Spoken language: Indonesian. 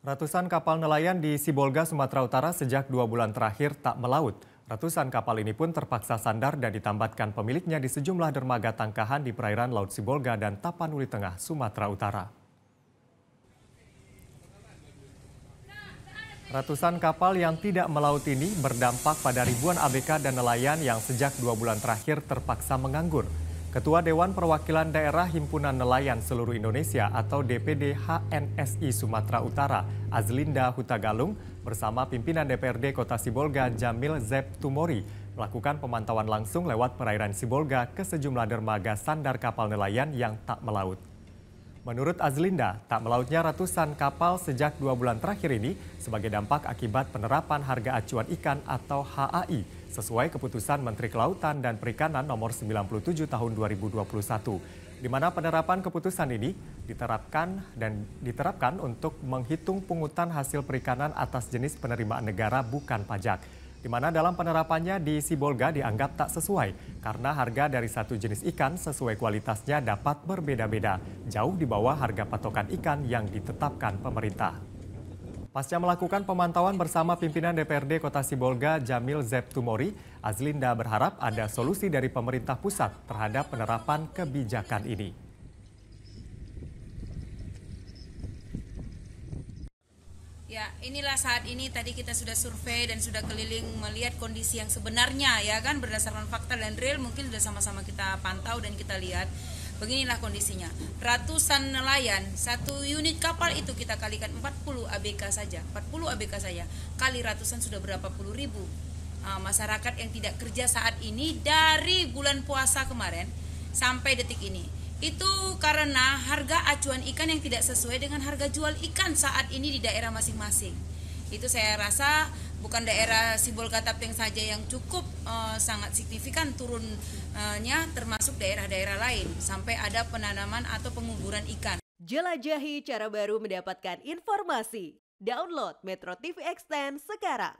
Ratusan kapal nelayan di Sibolga, Sumatera Utara sejak 2 bulan terakhir tak melaut. Ratusan kapal ini pun terpaksa sandar dan ditambatkan pemiliknya di sejumlah dermaga tangkahan di perairan Laut Sibolga dan Tapanuli Tengah, Sumatera Utara. Ratusan kapal yang tidak melaut ini berdampak pada ribuan ABK dan nelayan yang sejak 2 bulan terakhir terpaksa menganggur. Ketua Dewan Perwakilan Daerah Himpunan Nelayan Seluruh Indonesia atau DPD HNSI Sumatera Utara, Azlinda Hutagalung, bersama pimpinan DPRD Kota Sibolga Jamil Zeptumori melakukan pemantauan langsung lewat perairan Sibolga ke sejumlah dermaga sandar kapal nelayan yang tak melaut. Menurut Azlinda, tak melautnya ratusan kapal sejak 2 bulan terakhir ini sebagai dampak akibat penerapan harga acuan ikan atau HAI sesuai keputusan Menteri Kelautan dan Perikanan nomor 97 tahun 2021, di mana penerapan keputusan ini diterapkan untuk menghitung pungutan hasil perikanan atas jenis penerimaan negara bukan pajak, di mana dalam penerapannya di Sibolga dianggap tak sesuai karena harga dari satu jenis ikan sesuai kualitasnya dapat berbeda-beda, jauh di bawah harga patokan ikan yang ditetapkan pemerintah. Pasca melakukan pemantauan bersama pimpinan DPRD Kota Sibolga Jamil Zeptumori, Azlinda berharap ada solusi dari pemerintah pusat terhadap penerapan kebijakan ini. Ya, inilah saat ini tadi kita sudah survei dan sudah keliling melihat kondisi yang sebenarnya, ya kan, berdasarkan fakta dan real mungkin sudah sama-sama kita pantau dan kita lihat. Beginilah kondisinya. Ratusan nelayan, satu unit kapal itu kita kalikan 40 ABK saja. 40 ABK saja. Kali ratusan sudah berapa puluh ribu. Masyarakat yang tidak kerja saat ini dari bulan puasa kemarin sampai detik ini. Itu karena harga acuan ikan yang tidak sesuai dengan harga jual ikan saat ini di daerah masing-masing. Itu saya rasa bukan daerah Sibolga Tapeng saja yang cukup sangat signifikan turunnya, termasuk daerah-daerah lain sampai ada penanaman atau penguburan ikan. Jelajahi cara baru mendapatkan informasi. Download Metro TV Extend sekarang.